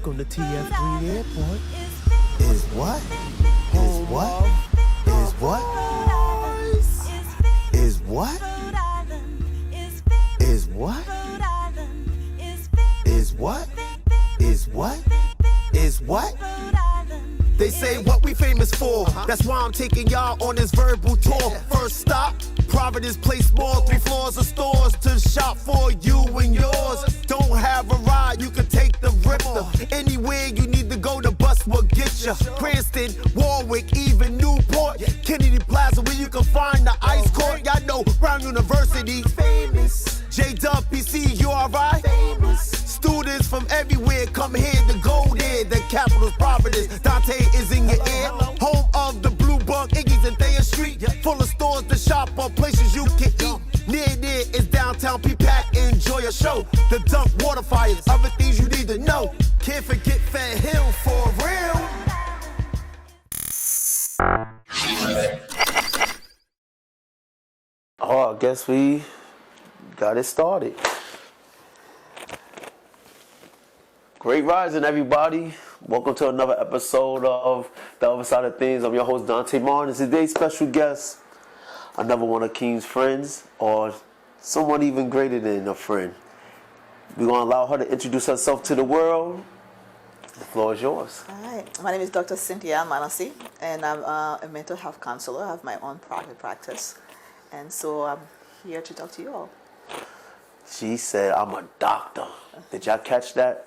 Welcome to TF3 Airport. Is what? Is what? Is what? Is what? Is what? Is what? Is what? Is what? They say what we famous for. That's why I'm taking y'all on this verbal tour. First stop, Providence Place Mall, 3 floors of stores to shop for you and yours. Don't have a ride, you can take the Ripper. Anywhere you need to go, the bus will get you. Cranston, Warwick, even Newport, Kennedy Plaza, where you can find the ice court. Y'all know Brown University, famous. J-Dub, PC, you alright? Famous. Students from everywhere come here to go there. The capital's Providence, Dante is in your ear. Home of the Blue Bug, Iggy's and Thayer Street. Full of stores to shop or places you can eat. Near there is downtown P-Pack, enjoy a show. The Dunk Water Fires, other things you need to know. Can't forget Fat Hill for real. Oh, I guess we got it started. Great rising, everybody. Welcome to another episode of The Other Side of Things. I'm your host, Dante Martin, and today's special guest, another one of Keen's friends, or someone even greater than a friend. We're going to allow her to introduce herself to the world. The floor is yours. All right. My name is Dr. Cynthia Almonacy, and I'm a mental health counselor. I have my own private practice, and so I'm here to talk to you all. She said, I'm a doctor. Did y'all catch that?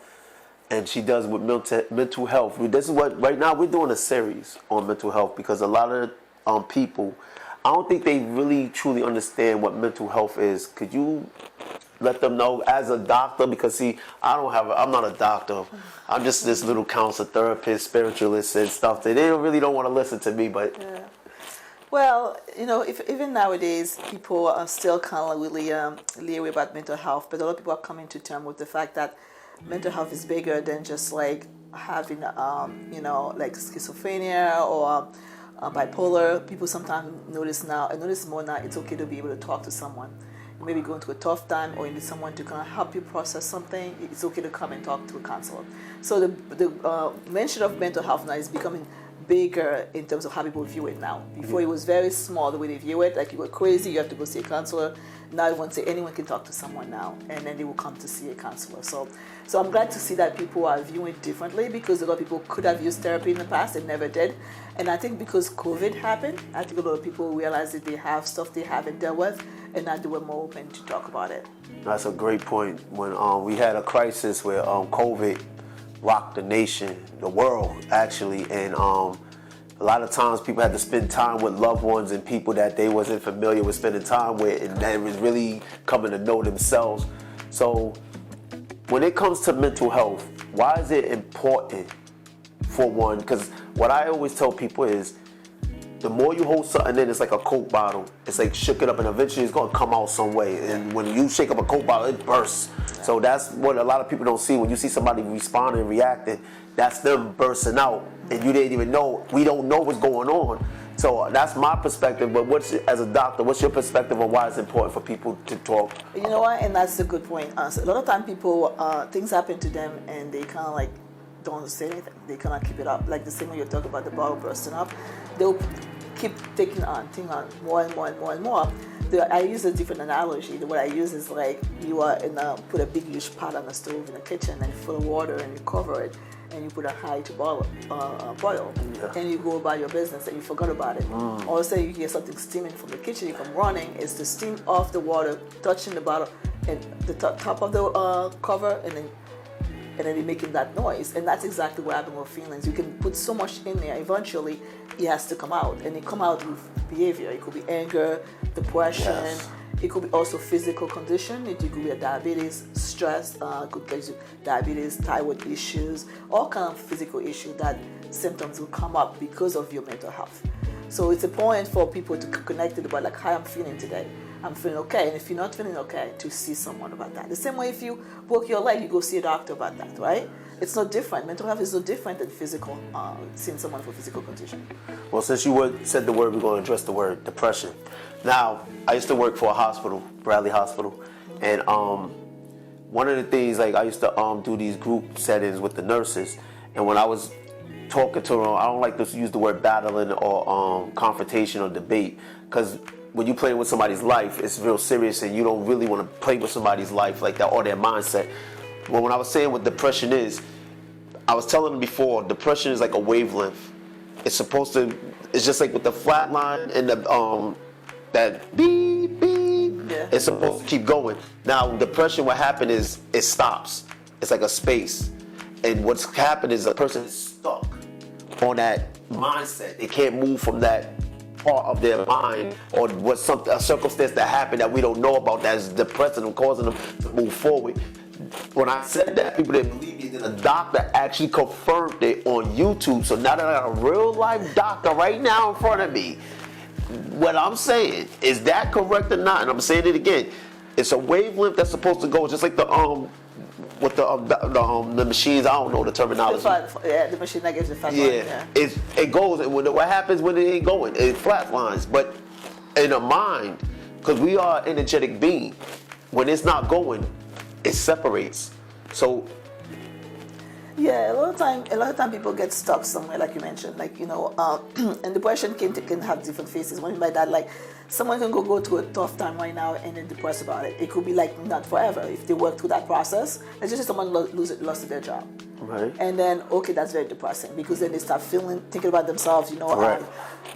And she does with mental health. This is what, right now we're doing a series on mental health because a lot of people, I don't think they really truly understand what mental health is. Could you let them know as a doctor? Because see, I'm not a doctor. I'm just this little counselor, therapist, spiritualist and stuff. They really don't want to listen to me, but... Yeah. Well, you know, even nowadays, people are still kind of really leery about mental health, but a lot of people are coming to terms with the fact that mental health is bigger than just like having, like schizophrenia or bipolar. People sometimes notice more now, it's okay to be able to talk to someone. You may be going through a tough time or you need someone to kind of help you process something. It's okay to come and talk to a counselor. So the mention of mental health now is becoming bigger in terms of how people view it now. Before it was very small the way they view it, like you were crazy, you have to go see a counselor. Now everyone say anyone can talk to someone now, and then they will come to see a counselor. So I'm glad to see that people are viewing it differently because a lot of people could have used therapy in the past and never did. And I think because COVID happened, I think a lot of people realized that they have stuff they haven't dealt with, and now they were more open to talk about it. That's a great point. When we had a crisis where COVID rocked the nation, the world actually, and a lot of times people had to spend time with loved ones and people that they wasn't familiar with spending time with, and they was really coming to know themselves. So when it comes to mental health, why is it important for one? Because what I always tell people is the more you hold something in, it's like a Coke bottle. It's like shook it up and eventually it's going to come out some way. And when you shake up a Coke bottle, it bursts. So that's what a lot of people don't see. When you see somebody responding and reacting, that's them bursting out. And you didn't even know. We don't know what's going on. So that's my perspective. But as a doctor, what's your perspective on why it's important for people to talk? You know what? And that's a good point. So a lot of time people, things happen to them and they kind of like don't say anything. They kind of keep it up. Like the same way you talk about the bottle bursting up, they'll keep taking on more and more and more and more. I use a different analogy. What I use is like you are put a big huge pot on the stove in the kitchen and full of water and you cover it and you put a high to boil and you go about your business and you forgot about it. All of a sudden you hear something steaming from the kitchen, you come running, it's the steam off the water touching the bottle and the top of the cover and then you're making that noise. And that's exactly what happens with feelings. You can put so much in there, eventually it has to come out. And it come out with behavior. It could be anger, depression. Yes. It could be also physical condition. It could be a diabetes, stress, could cause diabetes, thyroid issues, all kind of physical issues that symptoms will come up because of your mental health. So it's important for people to connect it about like how I'm feeling today. I'm feeling okay, and if you're not feeling okay, to see someone about that. The same way if you broke your leg, you go see a doctor about that, right? It's not different. Mental health is no different than physical, seeing someone for physical condition. Well, since you said the word, we're going to address the word depression. Now, I used to work for a hospital, Bradley Hospital, and one of the things, like I used to do these group settings with the nurses, and when I was talking to them, I don't like to use the word battling or confrontation or debate, because when you play with somebody's life, it's real serious, and you don't really want to play with somebody's life like that or their mindset. Well, when I was saying what depression is, I was telling them before, depression is like a wavelength. It's just like with the flat line and the that beep beep. Yeah. It's supposed to keep going. Now, depression, what happened is it stops. It's like a space, and what's happened is a person is stuck on that mindset. They can't move from that part of their mind, or a circumstance that happened that we don't know about that's depressing them, causing them to move forward. When I said that, people didn't believe me. Then a doctor actually confirmed it on YouTube. So now that I got a real life doctor right now in front of me, what I'm saying, is that correct or not? And I'm saying it again. It's a wavelength that's supposed to go just like the with the machines. I don't know the terminology. The machine that gives the flat line. Yeah, it goes, and what happens when it ain't going? It flatlines. But in the mind, because we are an energetic being, when it's not going, it separates. So yeah, a lot of time people get stuck somewhere, like you mentioned, like, and depression can have different phases. What I mean by that, like, someone can go through a tough time right now and then depressed about it. It could be like not forever if they work through that process. Let's just say someone lost their job, right? And then that's very depressing, because then they start thinking about themselves. Right.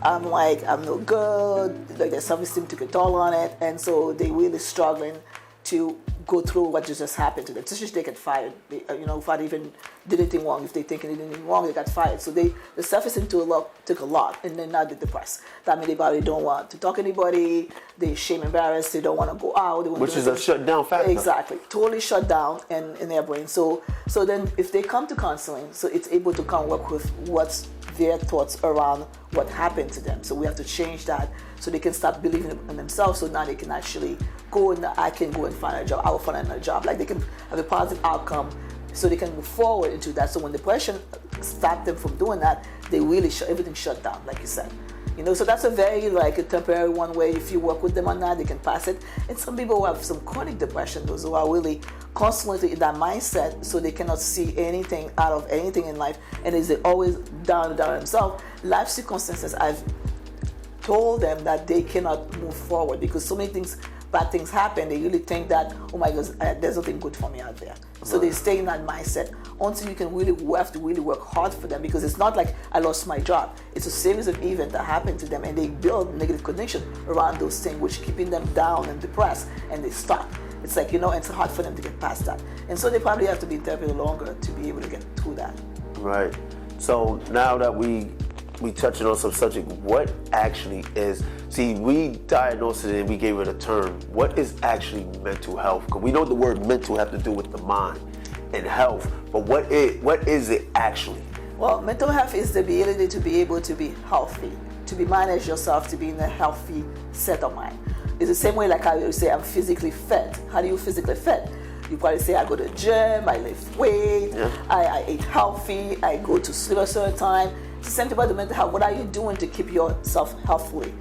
I'm no good. Like their self-esteem took a toll on it, and so they really struggling to go through what just happened to them. Especially if they get fired, if they even did anything wrong, if they think they did anything wrong, they got fired. So the self-esteem took a lot, and then now they're depressed. That means they probably don't want to talk to anybody, they shame, embarrassed, they don't want to go out. Which is a shutdown factor. Exactly, totally shut down in their brain. So then if they come to counseling, so it's able to come work with what's their thoughts around what happened to them. So we have to change that so they can start believing in themselves, so now they can actually I can go and find a job, I will find another job. Like they can have a positive outcome, so they can move forward into that. So when depression stopped them from doing that, they really everything shut down, like you said. So that's a very a temporary one where if you work with them on that, they can pass it. And some people who have some chronic depression, those who are really constantly in that mindset, so they cannot see anything out of anything in life, and they're always down themselves. Life circumstances, I've told them that they cannot move forward because so many bad things happen. They really think that, oh my God, there's nothing good for me out there. So they stay in that mindset until you can have to really work hard for them, because it's not like I lost my job. It's a series of events that happen to them, and they build negative connection around those things, which keeping them down and depressed, and they stop. It's like, it's hard for them to get past that. And so they probably have to be in therapy longer to be able to get through that. Right. So now that we touching on some subject, what actually is, we diagnosed it and we gave it a term. What is actually mental health? Because we know the word mental have to do with the mind and health, but what is it actually? Well, mental health is the ability to be able to be healthy, to be manage yourself, to be in a healthy set of mind. It's the same way like how you say I'm physically fit. How do you physically fit? You probably say I go to the gym, I lift weight, I eat healthy, I go to sleep a certain time. It's the same thing about the mental health. What are you doing to keep yourself healthily?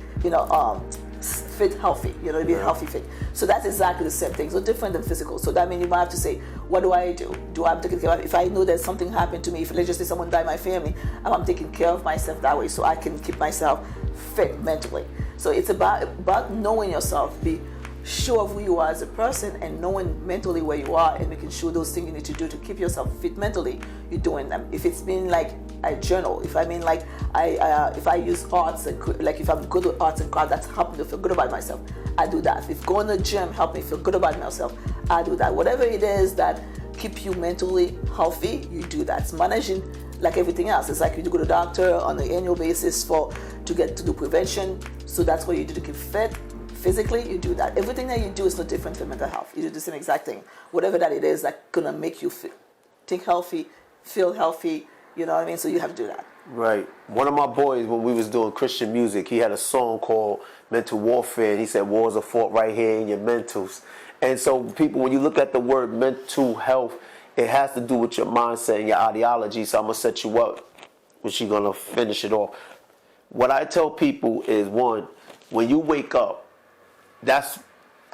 Fit, healthy, be a healthy fit. So that's exactly the same thing. So different than physical. So that means you might have to say, what do I do? Do I'm taking care of, if I know that something happened to me, if let's just say someone died in my family, I'm taking care of myself that way so I can keep myself fit mentally. So it's about knowing yourself, be sure of who you are as a person, and knowing mentally where you are and making sure those things you need to do to keep yourself fit mentally, you're doing them. If it's been like I journal, if I use arts and like if I'm good with arts and crafts, that's helping me feel good about myself, I do that. If going to the gym help me feel good about myself, I do that. Whatever it is that keep you mentally healthy, you do that. It's managing like everything else. It's like you go to the doctor on an annual basis to do prevention. So that's what you do to keep fit. Physically, you do that. Everything that you do is no different from mental health. You do the same exact thing. Whatever that it is that's gonna make you think healthy, feel healthy, you know what I mean? So you have to do that. Right. One of my boys, when we was doing Christian music, he had a song called Mental Warfare, and he said, wars are fought right here in your mentals. And so people, when you look at the word mental health, it has to do with your mindset and your ideology. So I'm going to set you up, which you're going to finish it off. What I tell people is, one, when you wake up, that's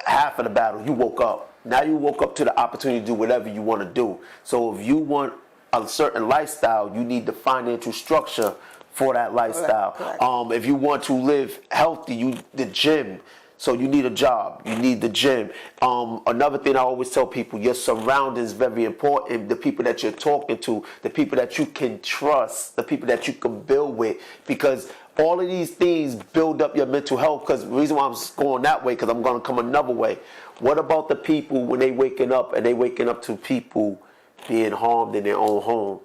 half of the battle. You woke up. Now you woke up to the opportunity to do whatever you want to do. So if you want a certain lifestyle, you need the financial structure for that lifestyle. Correct. If you want to live healthy, the gym. So you need a job, you need the gym. Another thing I always tell people, your surroundings very important. The people that you're talking to, the people that you can trust, the people that you can build with, because all of these things build up your mental health. Because the reason why I'm going that way, because I'm going to come another way. What about the people when they waking up and they waking up to people being harmed in their own home?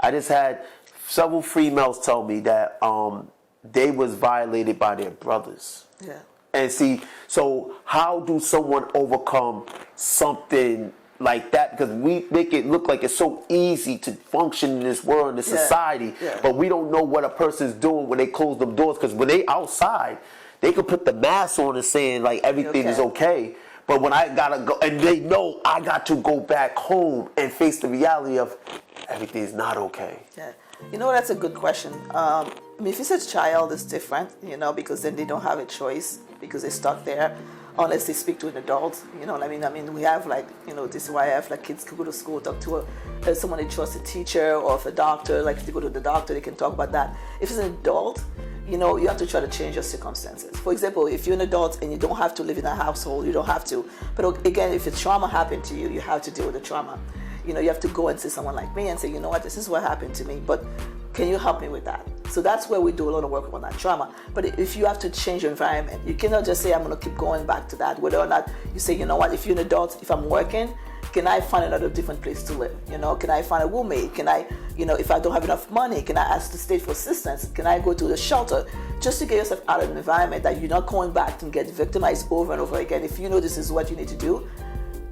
I just had several females tell me that they was violated by their brothers. Yeah. And see, so how do someone overcome something like that? Because we make it look like it's so easy to function in this world, in this society, but we don't know what a person's doing when they close them doors. Because when they outside, they can put the mask on and saying like everything is okay. But when I gotta go, and they know I got to go back home and face the reality of everything's not okay. Yeah. You know, that's a good question. I mean, if it's a child, it's different, you know, because then they don't have a choice because they're stuck there unless they speak to an adult, you know what I mean? I mean, we have like, you know, this is why I have like kids can go to school, talk to someone they trust, a teacher or if a doctor, like if they go to the doctor, they can talk about that. If it's an adult, you know, you have to try to change your circumstances. For example, if you're an adult and you don't have to live in a household, you don't have to. But again, if a trauma happened to you, you have to deal with the trauma. You know, you have to go and see someone like me and say, you know what, this is what happened to me, but can you help me with that? So that's where we do a lot of work on that trauma. But if you have to change your environment, you cannot just say, I'm going to keep going back to that. Whether or not you say, you know what, if you're an adult, if I'm working, can I find another different place to live? You know, can I find a roommate? Can I, you know, if I don't have enough money, can I ask the state for assistance? Can I go to the shelter? Just to get yourself out of an environment that you're not going back and get victimized over and over again. If you know this is what you need to do,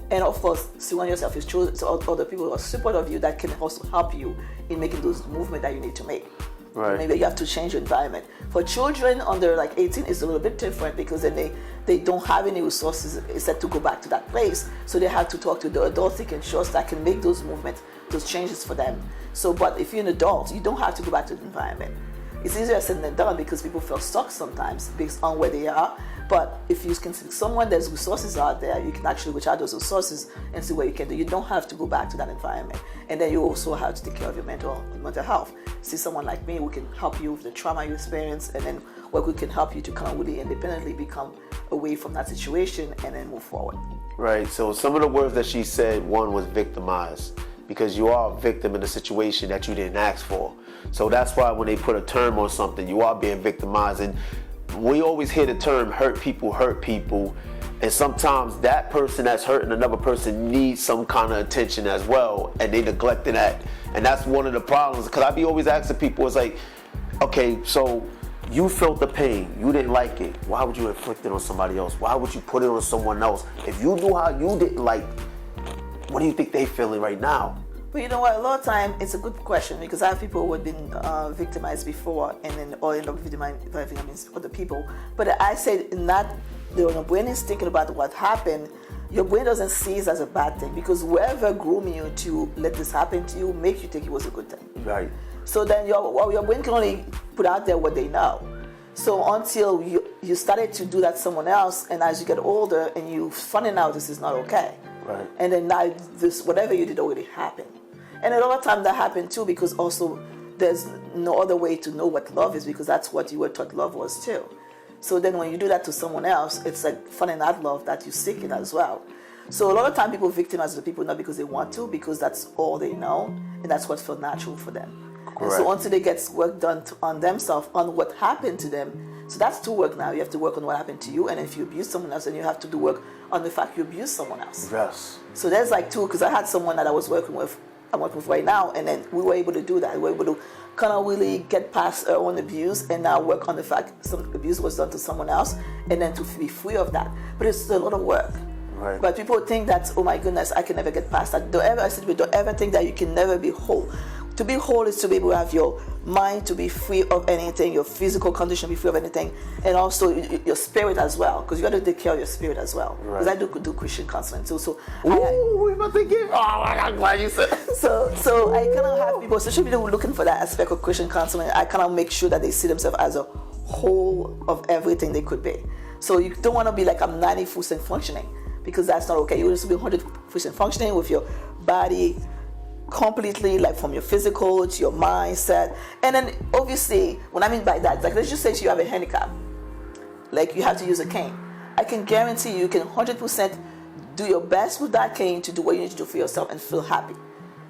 and of course, surround yourself with other people who are supportive of you that can also help you in making those movements that you need to make. Right. Maybe you have to change your environment. For children under like 18, it's a little bit different because then they don't have any resources except to go back to that place. So they have to talk to the adults they can trust that can make those movements, those changes for them. So, but if you're an adult, you don't have to go back to the environment. It's easier said than done because people feel stuck sometimes based on where they are. But if you can see someone, there's resources out there, you can actually reach out those resources and see what you can do. You don't have to go back to that environment. And then you also have to take care of your mental health. See someone like me who can help you with the trauma you experience, and then what we can help you to kind of really independently become away from that situation and then move forward. Right. So some of the words that she said, one was victimized, because you are a victim in a situation that you didn't ask for. So that's why when they put a term on something, you are being victimized. And we always hear the term hurt people, and sometimes that person that's hurting another person needs some kind of attention as well, and they neglecting that. And that's one of the problems, because I be always asking people, it's like, okay, so you felt the pain, you didn't like it, why would you inflict it on somebody else? Why would you put it on someone else? If you knew how you didn't like, what do you think they feeling right now? But you know what, a lot of time it's a good question because I have people who have been victimized before and then all end up victimizing other people. But I said in that, when your brain is thinking about what happened, your brain doesn't see it as a bad thing because whoever groomed you to let this happen to you makes you think it was a good thing. Right. So then your brain can only put out there what they know. So until you started to do that to someone else, and as you get older and you finding out this is not okay. Right. And then now this whatever you did already happened. And a lot of time that happened too because also there's no other way to know what love is because that's what you were taught love was too. So then when you do that to someone else, it's like finding that love that you're seeking as well. So a lot of time people victimize the people not because they want to, because that's all they know and that's what feels natural for them. And so until they get work done on themselves, on what happened to them, so that's two work now. You have to work on what happened to you, and if you abuse someone else, then you have to do work on the fact you abused someone else. Yes. So there's like two, because I had someone that I'm working with right now, and then we were able to do that. We were able to kind of really get past our own abuse and now work on the fact some abuse was done to someone else, and then to be free of that. But it's a lot of work. Right. But people think that, oh my goodness, I can never get past that. Don't ever think that you can never be whole. To be whole is to be able to have your mind to be free of anything, your physical condition be free of anything, and also your spirit as well, because you got to take care of your spirit as well. Because I do Christian counseling too. So we're about to give. Oh, I'm glad you said. So I kind of have people, especially people looking for that aspect of Christian counseling. I kind of make sure that they see themselves as a whole of everything they could be. So you don't want to be like I'm 90% functioning. because that's not okay. You want to be 100% functioning with your body completely, like from your physical to your mindset. And then obviously, what I mean by that, like let's just say you have a handicap, like you have to use a cane. I can guarantee you can 100% do your best with that cane to do what you need to do for yourself and feel happy.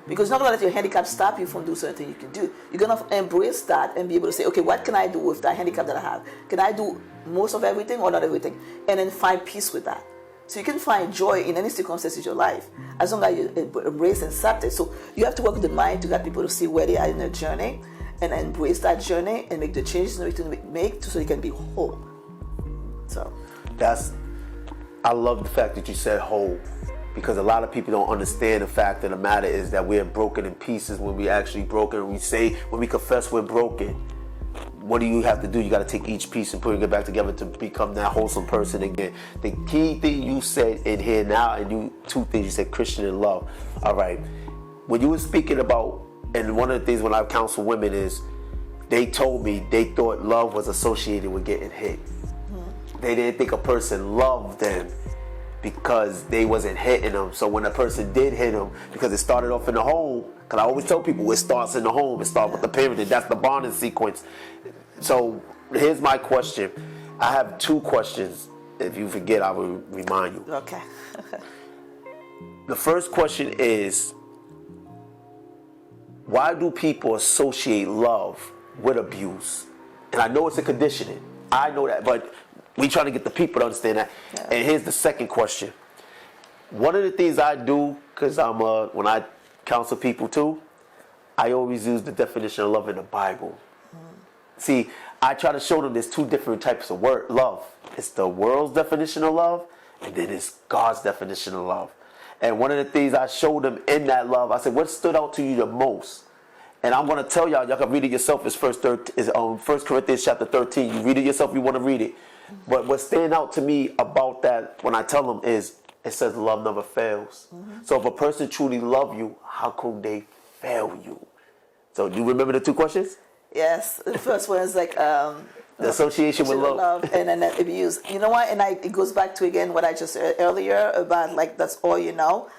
Because you're not going to let your handicap stop you from doing certain things you can do. You're going to embrace that and be able to say, okay, what can I do with that handicap that I have? Can I do most of everything or not everything? And then find peace with that. So you can find joy in any circumstances of your life as long as you embrace and accept it. So you have to work with the mind to get people to see where they are in their journey and embrace that journey and make the changes you need to make so you can be whole. So I love the fact that you said whole, because a lot of people don't understand the fact of the matter is that we're broken in pieces when we actually broken. When we confess we're broken, what do you have to do? You got to take each piece and put it back together to become that wholesome person again. The key thing you said in here now, and two things you said, Christian and love. All right. When you were speaking about, and one of the things when I counsel women is, they told me they thought love was associated with getting hit. They didn't think a person loved them because they wasn't hitting them. So when a person did hit them, because it started off in the home, because I always tell people it starts in the home, it starts with the parenting. That's the bonding sequence. So here's my question. I have two questions. If you forget, I will remind you. Okay. The first question is, why do people associate love with abuse? And I know it's a conditioning. I know that, but we trying to get the people to understand that. Yeah. And here's the second question. One of the things I do, because when I counsel people too, I always use the definition of love in the Bible. See, I try to show them there's two different types of love. It's the world's definition of love, and then it's God's definition of love. And one of the things I showed them in that love, I said, what stood out to you the most? And I'm going to tell y'all can read it yourself. It's 1 Corinthians chapter 13. You read it yourself, you want to read it. But what stands out to me about that when I tell them is, it says love never fails. So if a person truly love you, how could they fail you? So do you remember the two questions? Yes. The first one is like the association with love and then abuse. You know what? And it goes back to again what I just said earlier about like that's all you know.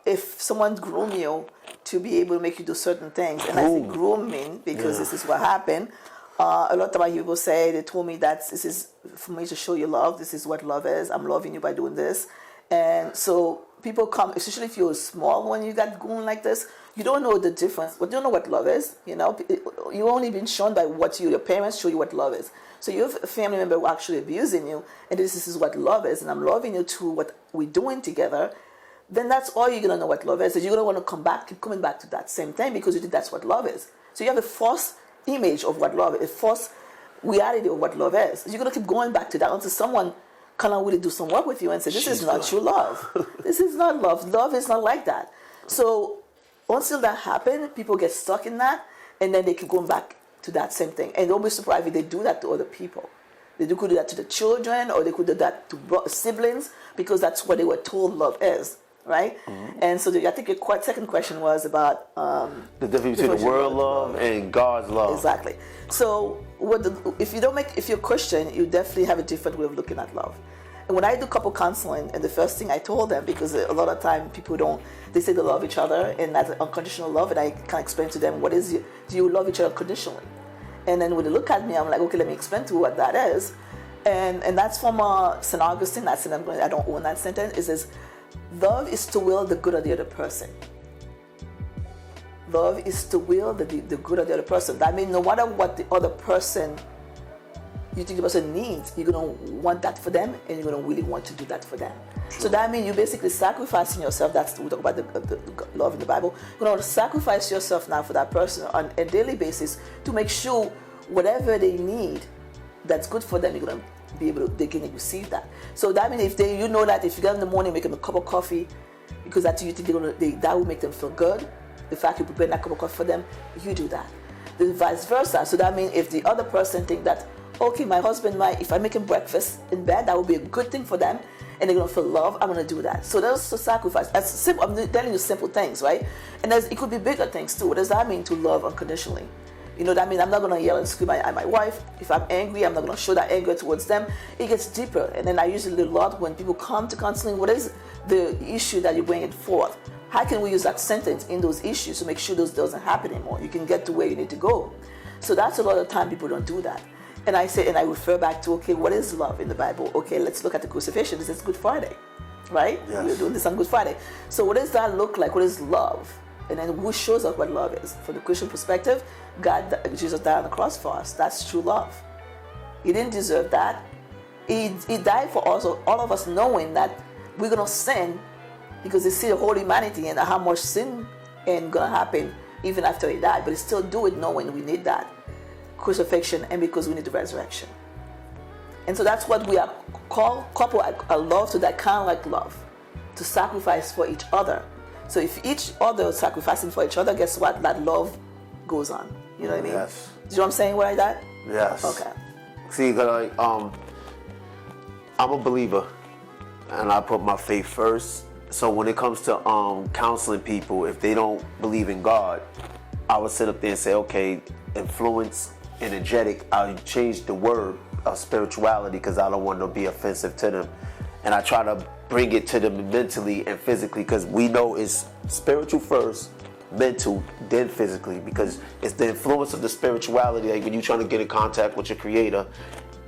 If someone groom you to be able to make you do certain things, and I say grooming because this is what happened. A lot of my people say, they told me that this is for me to show you love. This is what love is. I'm loving you by doing this. And so people come, especially if you're small, when you got going like this, you don't know the difference. But you don't know what love is. You know, you've only been shown by what your parents show you what love is. So you have a family member who actually abusing you, and this is what love is, and I'm loving you to what we're doing together. Then that's all you're gonna know what love is. So you're gonna want to keep coming back to that same thing because you think that's what love is. So you have a false image of what love is, a false reality of what love is. You're gonna keep going back to that until someone kind of really do some work with you and say, this is not true love. This is not love. Love is not like that. So until that happens, people get stuck in that, and then they keep going back to that same thing. And don't be surprised if they do that to other people. They could do that to the children, or they could do that to siblings, because that's what they were told love is, right? And so I think your second question was about the difference between the world love and God's love. Exactly. So if you're Christian, you definitely have a different way of looking at love. And when I do couple counseling, and the first thing I told them, because a lot of time people they say they love each other, and that's unconditional love, and I can explain to them do you love each other unconditionally? And then when they look at me, I'm like, okay, let me explain to you what that is. And that's from St. Augustine. I don't own that sentence. It says, love is to will the good of the other person. Love is to will the good of the other person. That means no matter what the other person, you think the person needs, you're going to want that for them, and you're going to really want to do that for them. So that means you're basically sacrificing yourself. We talk about the love in the Bible. You're going to sacrifice yourself now for that person on a daily basis to make sure whatever they need that's good for them, you're going to be able to, they can receive that. So that means you know that if you get in the morning, make them a cup of coffee, because that's you think that will make them feel good. The fact you prepare that cup of coffee for them, you do that. The vice versa. So that means if the other person think that, okay, my husband if I make him breakfast in bed, that would be a good thing for them, and they're gonna feel love, I'm gonna do that. So that's a sacrifice. That's simple. I'm telling you simple things, right? And it could be bigger things too. What does that mean to love unconditionally? You know, that means I'm not going to yell and scream at my wife. If I'm angry, I'm not going to show that anger towards them. It gets deeper. And then I usually lot when people come to counseling, what is the issue that you're bringing forth? How can we use that sentence in those issues to make sure those doesn't happen anymore? You can get to where you need to go. So that's a lot of time people don't do that. And I say, and I refer back to, okay, what is love in the Bible? Okay, let's look at the crucifixion. This is Good Friday, right? Yes. We're doing this on Good Friday. So what does that look like? What is love? And then who shows us what love is? From the Christian perspective, Jesus died on the cross for us. That's true love. He didn't deserve that. He died for us, all of us, knowing that we're going to sin because they see the whole humanity and how much sin ain't going to happen even after he died. But he still do it knowing we need that crucifixion and because we need the resurrection. And so that's what we are called, couple a love to that kind of like love, to sacrifice for each other. So if each other is sacrificing for each other, guess what? That love goes on. You know what I mean? Yes. Do you know what I'm saying like that? Yes. Okay. See, like, I'm a believer, and I put my faith first. So when it comes to counseling people, if they don't believe in God, I would sit up there and say, okay, influence, energetic. I change the word of spirituality because I don't want to be offensive to them, and I try to bring it to them mentally and physically, because we know it's spiritual first, mental, then physically, because it's the influence of the spirituality. Like when you're trying to get in contact with your creator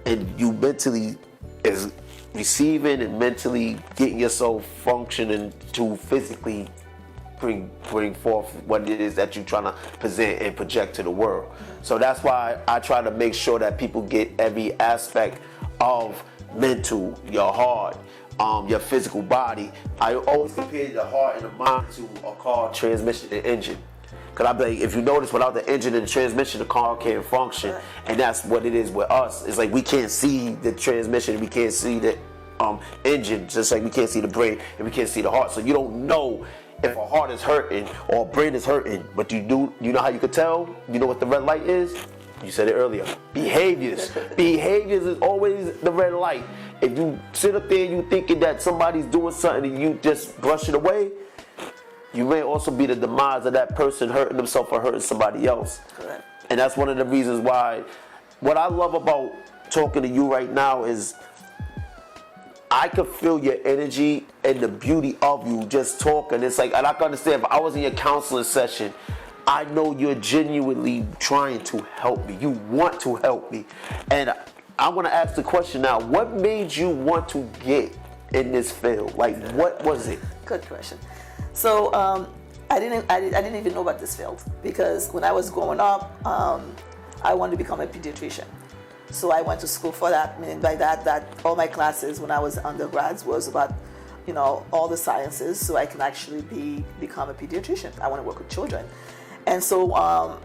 and you mentally is receiving and mentally getting yourself functioning to physically bring forth what it is that you're trying to present and project to the world. So that's why I try to make sure that people get every aspect of mental, your heart, your physical body. I always compare the heart and the mind to a car, transmission, and engine. Because I be like, if you notice, without the engine and the transmission, the car can't function. And that's what it is with us. It's like we can't see the transmission, we can't see the engine, just like we can't see the brain and we can't see the heart. So you don't know if a heart is hurting or a brain is hurting, but you know how you could tell? You know what the red light is? You said it earlier. Behaviors. Behaviors is always the red light. If you sit up there and you thinking that somebody's doing something and you just brush it away, you may also be the demise of that person hurting themselves or hurting somebody else. Correct. And that's one of the reasons why, what I love about talking to you right now is I can feel your energy and the beauty of you just talking. It's like, and I can understand if I was in your counseling session, I know you're genuinely trying to help me. You want to help me. And I want to ask the question now, what made you want to get in this field? Like, what was it? Good question. So I didn't even know about this field because when I was growing up, I wanted to become a pediatrician. So I went to school for that. Meaning by that all my classes when I was undergrads was about, all the sciences, so I can actually become a pediatrician. I want to work with children. And so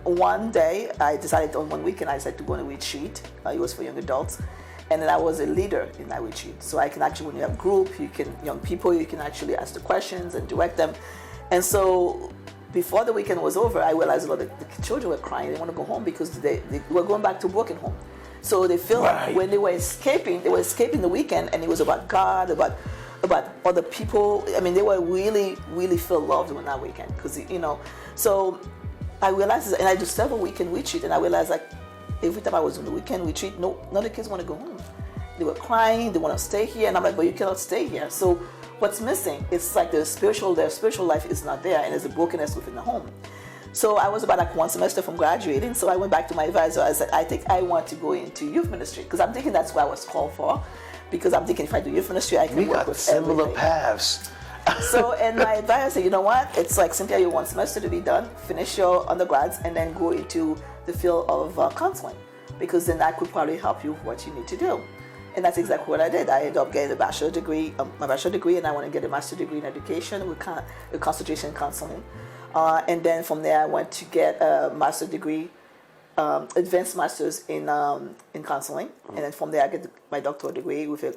one day I decided on one weekend I decided to go on a retreat. It was for young adults. And then I was a leader in that retreat. So I can actually, when you have group, young people, you can actually ask the questions and direct them. And so before the weekend was over, I realized a lot of the children were crying. They want to go home because they were going back to work at home. So they feel like when they were escaping the weekend, and it was about God, about other people. I mean, they were really, really feel loved on that weekend because, So I realized, and I do several weekend retreat, and I realized like every time I was on the weekend retreat, none of the kids want to go home. They were crying, they want to stay here, and I'm like, but you cannot stay here. So what's missing? It's like their spiritual life is not there, and there's a brokenness within the home. So I was about like one semester from graduating, so I went back to my advisor. I said, I think I want to go into youth ministry because I'm thinking that's what I was called for. Because I'm thinking if I do youth ministry, I can work with similar everything. paths. So, and my advisor said, you know what? It's like, Cynthia, you want semester to be done, finish your undergrads, and then go into the field of counseling. Because then that could probably help you with what you need to do. And that's exactly what I did. I ended up getting my bachelor degree, and I want to get a master's degree in education with concentration in counseling. And then from there, I went to get a master's degree, advanced master's in counseling. And then from there, I get my doctoral degree with a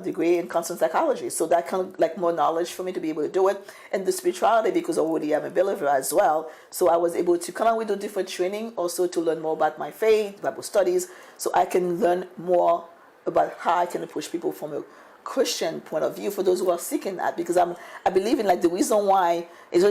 degree in counseling psychology. So that kind of like more knowledge for me to be able to do it. And the spirituality, because already I'm a believer as well. So I was able to kind of do different training also to learn more about my faith, Bible studies, so I can learn more about how I can approach people from a Christian point of view for those who are seeking that. Because I believe in like the reason why is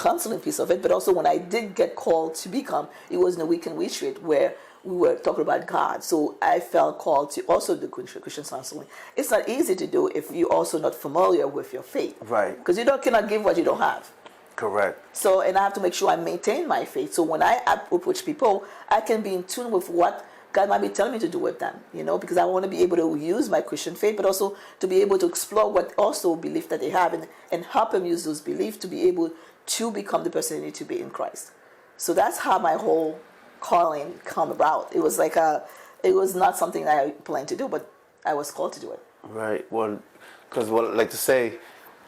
counseling piece of it, but also when I did get called to become, it was in a weekend retreat where we were talking about God. So I felt called to also do Christian counseling. It's not easy to do if you're also not familiar with your faith. Right. Because you cannot give what you don't have. Correct. So, and I have to make sure I maintain my faith. So when I approach people, I can be in tune with what God might be telling me to do with them, because I want to be able to use my Christian faith, but also to be able to explore what also belief that they have and help them use those beliefs to be able to become the person they need to be in Christ. So that's how my whole calling come about. It was like it was not something that I planned to do, but I was called to do it. Right. Well, because like to say,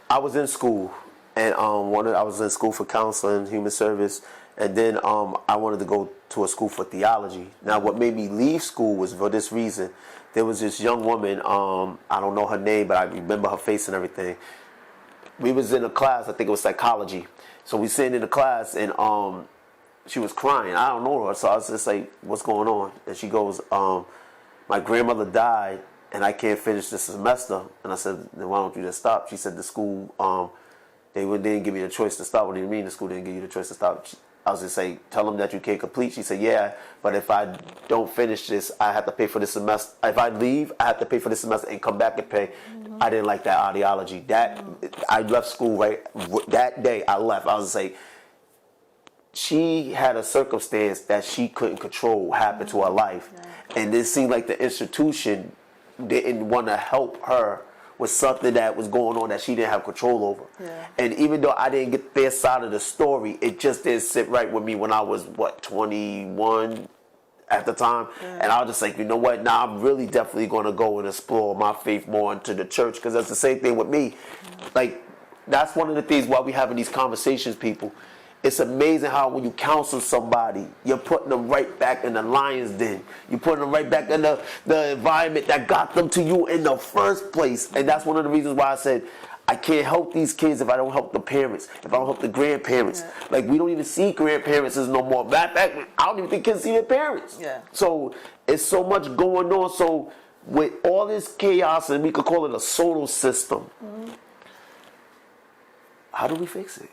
I was in school, and I was in school for counseling, human service, and then I wanted to go to a school for theology. Now, what made me leave school was for this reason. There was this young woman, I don't know her name, but I remember her face and everything. We was in a class, I think it was psychology. So we sitting in the class, and she was crying. I don't know her, so I was just like, what's going on? And she goes, my grandmother died, and I can't finish this semester. And I said, then why don't you just stop? She said the school, they didn't give me the choice to stop. What do you mean the school didn't give you the choice to stop? I was just like, tell them that you can't complete. She said, yeah, but if I don't finish this, I have to pay for this semester. If I leave, I have to pay for this semester and come back and pay. Mm-hmm. I didn't like that ideology. I left school right that day. I left. I was like, she had a circumstance that she couldn't control happen to her life. Yeah. And it seemed like the institution didn't want to help her with something that was going on that she didn't have control over. Yeah. And even though I didn't get their side of the story, it just didn't sit right with me when I was, 21 at the time. Yeah. And I was just like, you know what, now I'm really definitely going to go and explore my faith more into the church, because that's the same thing with me. Like, that's one of the things why we having these conversations, people. It's amazing how when you counsel somebody, you're putting them right back in the lion's den. You're putting them right back in the environment that got them to you in the first place. And that's one of the reasons why I said, I can't help these kids if I don't help the parents, if I don't help the grandparents. Yeah. Like, we don't even see grandparents as no more. Matter of fact, I don't even think kids see their parents. Yeah. So it's so much going on. So with all this chaos, and we could call it a solar system, how do we fix it?